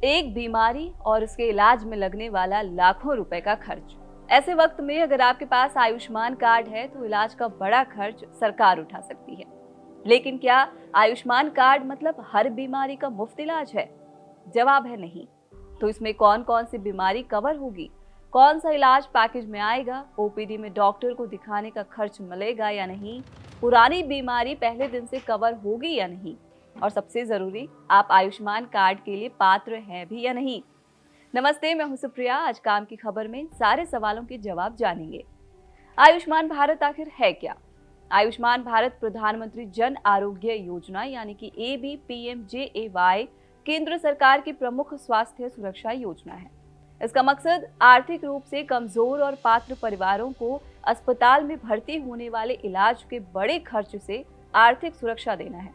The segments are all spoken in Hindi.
एक बीमारी और उसके इलाज में लगने वाला लाखों रुपए का खर्च। ऐसे वक्त में अगर आपके पास आयुष्मान कार्ड है तो इलाज का बड़ा खर्च सरकार उठा सकती है। लेकिन क्या आयुष्मान कार्ड मतलब हर बीमारी का मुफ्त इलाज है? जवाब है नहीं। तो इसमें कौन कौन सी बीमारी कवर होगी, कौन सा इलाज पैकेज में आएगा, ओपीडी में डॉक्टर को दिखाने का खर्च मिलेगा या नहीं, पुरानी बीमारी पहले दिन से कवर होगी या नहीं, और सबसे जरूरी, आप आयुष्मान कार्ड के लिए पात्र हैं भी या नहीं। नमस्ते, मैं हूं सुप्रिया। आज काम की खबर में सारे सवालों के जवाब जानेंगे। आयुष्मान भारत आखिर है क्या? आयुष्मान भारत प्रधानमंत्री जन आरोग्य योजना यानी कि ABPMJAY केंद्र सरकार की प्रमुख स्वास्थ्य सुरक्षा योजना है। इसका मकसद आर्थिक रूप से कमजोर और पात्र परिवारों को अस्पताल में भर्ती होने वाले इलाज के बड़े खर्च से आर्थिक सुरक्षा देना है।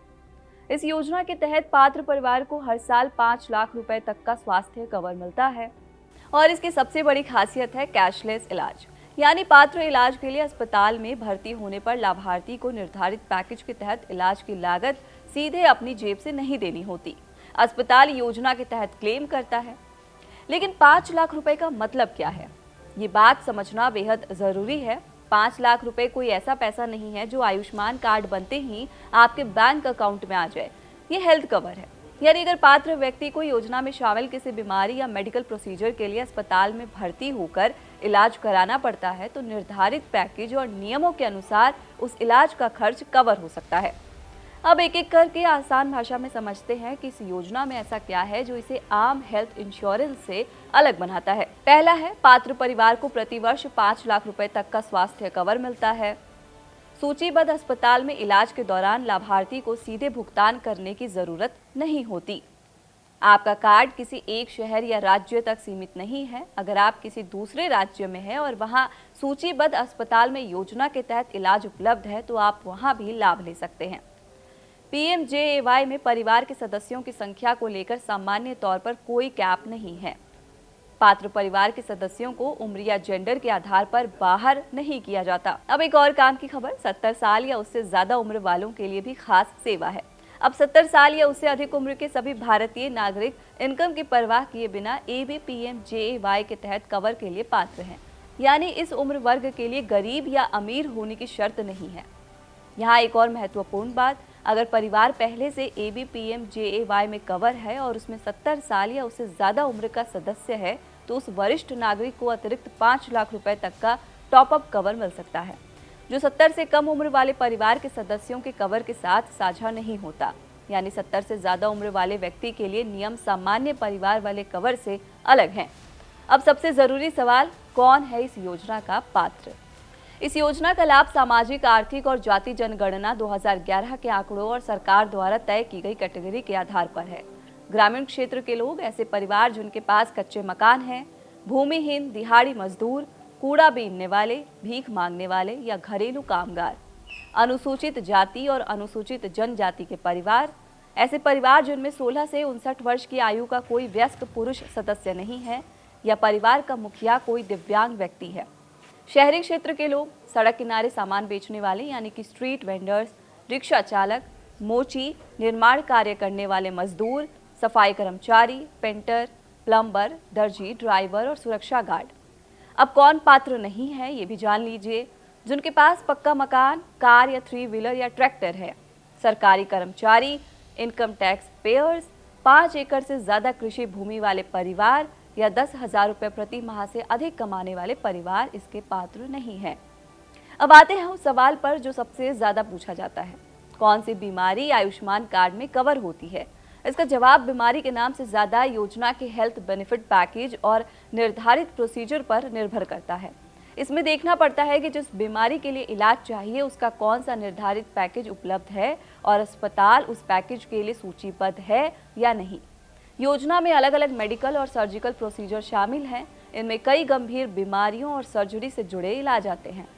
इस योजना के तहत पात्र परिवार को हर साल 5 लाख रुपए तक का स्वास्थ्य कवर मिलता है और इसकी सबसे बड़ी खासियत है कैशलेस इलाज, यानी पात्र इलाज के लिए अस्पताल में भर्ती होने पर लाभार्थी को निर्धारित पैकेज के तहत इलाज की लागत सीधे अपनी जेब से नहीं देनी होती। अस्पताल योजना के तहत क्लेम करता है। लेकिन 5 लाख रुपए का मतलब क्या है, ये बात समझना बेहद जरूरी है। 5 लाख रुपए कोई ऐसा पैसा नहीं है जो आयुष्मान कार्ड बनते ही आपके बैंक अकाउंट में आ जाए। ये हेल्थ कवर है, यानी अगर पात्र व्यक्ति को योजना में शामिल किसी बीमारी या मेडिकल प्रोसीजर के लिए अस्पताल में भर्ती होकर इलाज कराना पड़ता है तो निर्धारित पैकेज और नियमों के अनुसार उस इलाज का खर्च कवर हो सकता है। अब एक एक करके आसान भाषा में समझते हैं कि इस योजना में ऐसा क्या है जो इसे आम हेल्थ इंश्योरेंस से अलग बनाता है। पहला है, पात्र परिवार को प्रतिवर्ष 5 लाख रुपए तक का स्वास्थ्य कवर मिलता है। सूचीबद्ध अस्पताल में इलाज के दौरान लाभार्थी को सीधे भुगतान करने की जरूरत नहीं होती। आपका कार्ड किसी एक शहर या राज्य तक सीमित नहीं है। अगर आप किसी दूसरे राज्य में हैं और वहां सूचीबद्ध अस्पताल में योजना के तहत इलाज उपलब्ध है तो आप वहां भी लाभ ले सकते हैं। PMJAY में परिवार के सदस्यों की संख्या को लेकर सामान्य तौर पर कोई कैप नहीं है। पात्र परिवार के सदस्यों को उम्र या जेंडर के आधार पर बाहर नहीं किया जाता। अब एक और काम की खबर, 70 साल या उससे ज्यादा उम्र वालों के लिए भी खास सेवा है। अब 70 साल या उससे अधिक उम्र के सभी भारतीय नागरिक इनकम की परवाह किए बिना ABPMJAY के तहत कवर के लिए पात्र हैं। यानी इस उम्र वर्ग के लिए गरीब या अमीर होने की शर्त नहीं है। यहाँ एक और महत्वपूर्ण बात, अगर परिवार पहले से ABPMJAY में कवर है और उसमें 70 साल या उससे ज्यादा उम्र का सदस्य है तो उस वरिष्ठ नागरिक को अतिरिक्त 5 लाख रुपए तक का टॉपअप कवर मिल सकता है, जो 70 से कम उम्र वाले परिवार के सदस्यों के कवर के साथ साझा नहीं होता। यानी 70 से ज्यादा उम्र वाले व्यक्ति के लिए नियम सामान्य परिवार वाले कवर से अलग हैं। अब सबसे जरूरी सवाल, कौन है इस योजना का पात्र? इस योजना का लाभ सामाजिक, आर्थिक और जाति जनगणना 2011 के आंकड़ों और सरकार द्वारा तय की गई कैटेगरी के आधार पर है। ग्रामीण क्षेत्र के लोग, ऐसे परिवार जिनके पास कच्चे मकान हैं, भूमिहीन, दिहाड़ी मजदूर, कूड़ा बीनने वाले, भीख मांगने वाले या घरेलू कामगार, अनुसूचित जाति और अनुसूचित जनजाति के परिवार, ऐसे परिवार जिनमें 16 से 59 वर्ष की आयु का कोई वयस्क पुरुष सदस्य नहीं है या परिवार का मुखिया कोई दिव्यांग व्यक्ति है। शहरी क्षेत्र के लोग, सड़क किनारे सामान बेचने वाले यानी कि स्ट्रीट वेंडर्स, रिक्शा चालक, मोची, निर्माण कार्य करने वाले मजदूर, सफाई कर्मचारी, पेंटर, प्लम्बर, दर्जी, ड्राइवर और सुरक्षा गार्ड। अब कौन पात्र नहीं है ये भी जान लीजिए। जिनके पास पक्का मकान, कार या 3 व्हीलर या ट्रैक्टर है, सरकारी कर्मचारी, इनकम टैक्स पेयर्स, 5 एकड़ से ज्यादा कृषि भूमि वाले परिवार या 10,000 रुपए प्रति माह से अधिक कमाने वाले परिवार इसके पात्र नहीं हैं। अब आते हैं उस सवाल पर जो सबसे ज्यादा पूछा जाता है, कौन सी बीमारी आयुष्मान कार्ड में कवर होती है? इसका जवाब बीमारी के नाम से ज्यादा योजना के हेल्थ बेनिफिट पैकेज और निर्धारित प्रोसीजर पर निर्भर करता है। इसमें देखना पड़ता है कि जिस बीमारी के लिए इलाज चाहिए उसका कौन सा निर्धारित पैकेज उपलब्ध है और अस्पताल उस पैकेज के लिए सूचीबद्ध है या नहीं। योजना में अलग अलग मेडिकल और सर्जिकल प्रोसीजर शामिल हैं। इनमें कई गंभीर बीमारियों और सर्जरी से जुड़े इलाज आते हैं।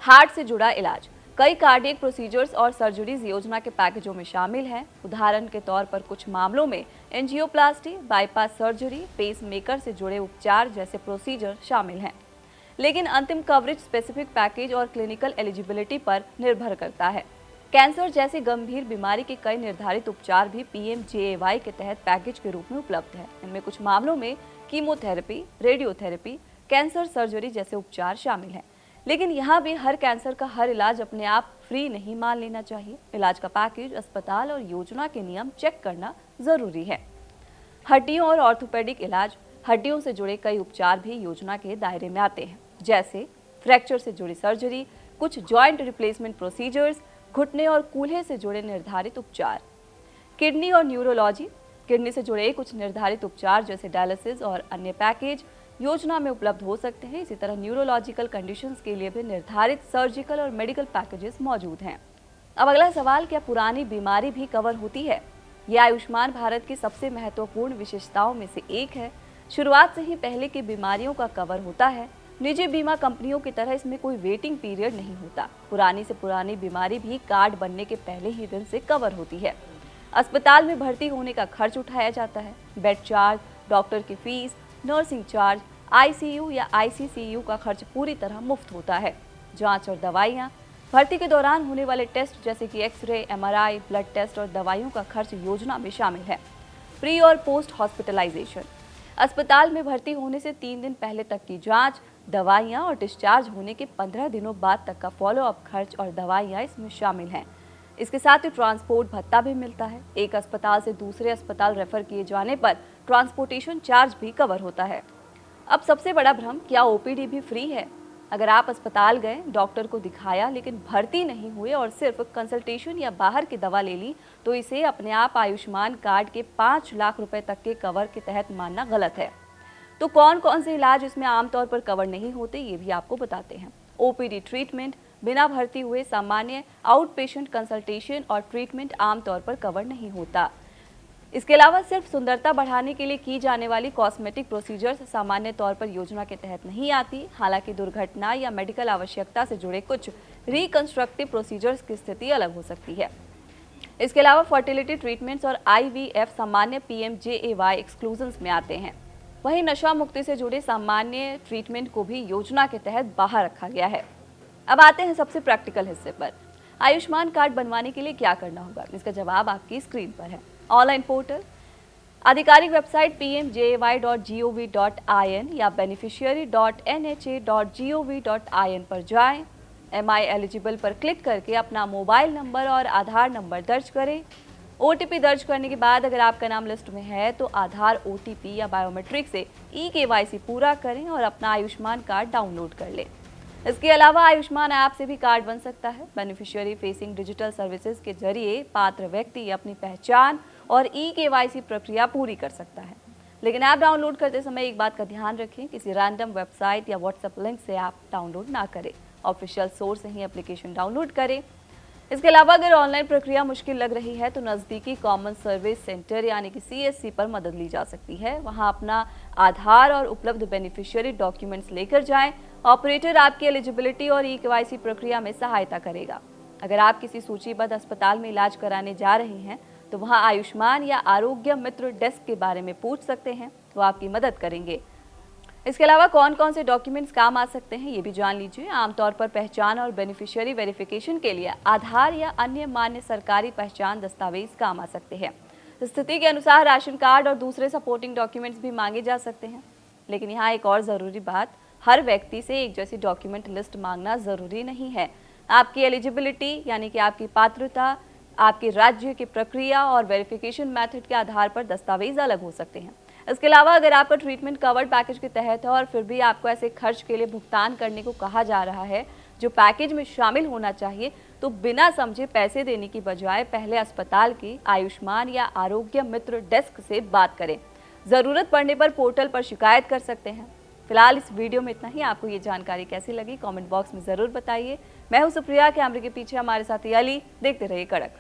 हार्ट से जुड़ा इलाज, कई कार्डियक प्रोसीजर्स और सर्जरीज योजना के पैकेजों में शामिल हैं। उदाहरण के तौर पर कुछ मामलों में एंजियोप्लास्टी, बाईपास सर्जरी, पेसमेकर से जुड़े उपचार जैसे प्रोसीजर शामिल हैं। लेकिन अंतिम कवरेज स्पेसिफिक पैकेज और क्लिनिकल एलिजिबिलिटी पर निर्भर करता है। कैंसर जैसी गंभीर बीमारी के कई निर्धारित उपचार भी PMJAY के तहत पैकेज के रूप में उपलब्ध है। इनमें कुछ मामलों में कीमोथेरेपी, रेडियोथेरेपी, कैंसर सर्जरी जैसे उपचार शामिल हैं। लेकिन यहाँ भी हर कैंसर का हर इलाज अपने आप फ्री नहीं मान लेना चाहिए। इलाज का पैकेज, अस्पताल और योजना के नियम चेक करना जरूरी है। हड्डियों और ऑर्थोपेडिक इलाज, हड्डियों से जुड़े कई उपचार भी योजना के दायरे में आते हैं, जैसे फ्रैक्चर से जुड़ी सर्जरी, कुछ जॉइंट रिप्लेसमेंट प्रोसीजर्स, घुटने और कूल्हे से जुड़े निर्धारित उपचार। किडनी और न्यूरोलॉजी, किडनी से जुड़े कुछ निर्धारित उपचार जैसे डायलिसिस और अन्य पैकेज योजना में उपलब्ध हो सकते हैं। इसी तरह न्यूरोलॉजिकल कंडीशंस के लिए भी निर्धारित सर्जिकल और मेडिकल पैकेजेस मौजूद हैं। अब अगला सवाल, क्या पुरानी बीमारी भी कवर होती है? ये आयुष्मान भारत की सबसे महत्वपूर्ण विशेषताओं में से एक है। शुरुआत से ही पहले की बीमारियों का कवर होता है। निजी बीमा कंपनियों की तरह इसमें कोई वेटिंग पीरियड नहीं होता। पुरानी से पुरानी बीमारी भी कार्ड बनने के पहले ही दिन से कवर होती है। अस्पताल में भर्ती होने का खर्च उठाया जाता है। बेड चार्ज, डॉक्टर की फीस, नर्सिंग चार्ज, ICU या ICCU का खर्च पूरी तरह मुफ्त होता है। जांच और दवाइयाँ, भर्ती के दौरान होने वाले टेस्ट जैसे कि एक्सरे, MRI, ब्लड टेस्ट और दवाइयों का खर्च योजना में शामिल है। प्री और पोस्ट हॉस्पिटलाइजेशन, अस्पताल में भर्ती होने से 3 दिन पहले तक की जांच, दवाइयाँ और डिस्चार्ज होने के 15 दिनों बाद तक का फॉलोअप खर्च और दवाइयाँ इसमें शामिल हैं। इसके साथ ही ट्रांसपोर्ट भत्ता भी मिलता है। एक अस्पताल से दूसरे अस्पताल रेफर किए जाने पर ट्रांसपोर्टेशन चार्ज भी कवर होता है। अब सबसे बड़ा भ्रम, क्या OPD भी फ्री है? अगर आप अस्पताल गए, डॉक्टर को दिखाया लेकिन भर्ती नहीं हुए और सिर्फ कंसल्टेशन या बाहर की दवा ले ली, तो इसे अपने आप आयुष्मान कार्ड के 5 लाख रुपए तक के कवर के तहत मानना गलत है। तो कौन कौन से इलाज इसमें आमतौर पर कवर नहीं होते, ये भी आपको बताते हैं। OPD ट्रीटमेंट, बिना भर्ती हुए सामान्य आउट पेशेंट कंसल्टेशन और ट्रीटमेंट आमतौर पर कवर नहीं होता। इसके अलावा सिर्फ सुंदरता बढ़ाने के लिए की जाने वाली कॉस्मेटिक प्रोसीजर्स सामान्य तौर पर योजना के तहत नहीं आती। हालांकि दुर्घटना या मेडिकल आवश्यकता से जुड़े कुछ रिकंस्ट्रक्टिव प्रोसीजर्स की स्थिति अलग हो सकती है। इसके अलावा फर्टिलिटी ट्रीटमेंट्स और IVF सामान्य PMJAY एक्सक्लूजन्स में आते हैं। वहीं नशा मुक्ति से जुड़े सामान्य ट्रीटमेंट को भी योजना के तहत बाहर रखा गया है। अब आते हैं सबसे प्रैक्टिकल हिस्से पर। आयुष्मान कार्ड बनवाने के लिए क्या करना होगा? इसका जवाब आपकी स्क्रीन पर है। ऑनलाइन पोर्टल, आधिकारिक वेबसाइट pmjay.gov.in या beneficiary.nha.gov.in पर जाएं। MI एलिजिबल पर क्लिक करके अपना मोबाइल नंबर और आधार नंबर दर्ज करें। OTP दर्ज करने के बाद अगर आपका नाम लिस्ट में है तो आधार, OTP या बायोमेट्रिक से eKYC पूरा करें और अपना आयुष्मान कार्ड डाउनलोड कर लें। इसके अलावा आयुष्मान ऐप से भी कार्ड बन सकता है। बेनिफिशियरी फेसिंग डिजिटल सर्विसेज के जरिए पात्र व्यक्ति अपनी पहचान और eKYC प्रक्रिया पूरी कर सकता है। लेकिन ऐप डाउनलोड करते समय एक बात का ध्यान रखें, किसी रैंडम वेबसाइट या WhatsApp लिंक से ऐप डाउनलोड ना करें। ऑफिशियल सोर्स से ही एप्लीकेशन डाउनलोड करें। इसके अलावा अगर ऑनलाइन प्रक्रिया मुश्किल लग रही है तो नज़दीकी कॉमन सर्विस सेंटर यानी कि CSC पर मदद ली जा सकती है। वहां अपना आधार और उपलब्ध बेनिफिशियरी डॉक्यूमेंट्स लेकर जाएं। ऑपरेटर आपकी एलिजिबिलिटी और eKYC प्रक्रिया में सहायता करेगा। अगर आप किसी सूचीबद्ध अस्पताल में इलाज कराने जा रहे हैं तो वहां आयुष्मान या आरोग्य मित्र डेस्क के बारे में पूछ सकते हैं, वो आपकी मदद करेंगे। इसके अलावा कौन कौन से डॉक्यूमेंट्स काम आ सकते हैं ये भी जान लीजिए। आमतौर पर पहचान और बेनिफिशियरी वेरिफिकेशन के लिए आधार या अन्य मान्य सरकारी पहचान दस्तावेज काम आ सकते हैं। स्थिति के अनुसार राशन कार्ड और दूसरे सपोर्टिंग डॉक्यूमेंट्स भी मांगे जा सकते हैं। लेकिन यहाँ एक और ज़रूरी बात, हर व्यक्ति से एक जैसी डॉक्यूमेंट लिस्ट मांगना ज़रूरी नहीं है। आपकी एलिजिबिलिटी यानी कि आपकी पात्रता, आपके राज्य की प्रक्रिया और वेरिफिकेशन मेथड के आधार पर दस्तावेज अलग हो सकते हैं। इसके अलावा अगर आपका ट्रीटमेंट कवर्ड पैकेज के तहत है और फिर भी आपको ऐसे खर्च के लिए भुगतान करने को कहा जा रहा है जो पैकेज में शामिल होना चाहिए, तो बिना समझे पैसे देने की बजाय पहले अस्पताल की आयुष्मान या आरोग्य मित्र डेस्क से बात करें। ज़रूरत पड़ने पर पोर्टल पर शिकायत कर सकते हैं। फिलहाल इस वीडियो में इतना ही। आपको ये जानकारी कैसी लगी कमेंट बॉक्स में ज़रूर बताइए। मैं हूँ सुप्रिया, कैमरे के पीछे हमारे साथी अली। देखते रहिए कड़क।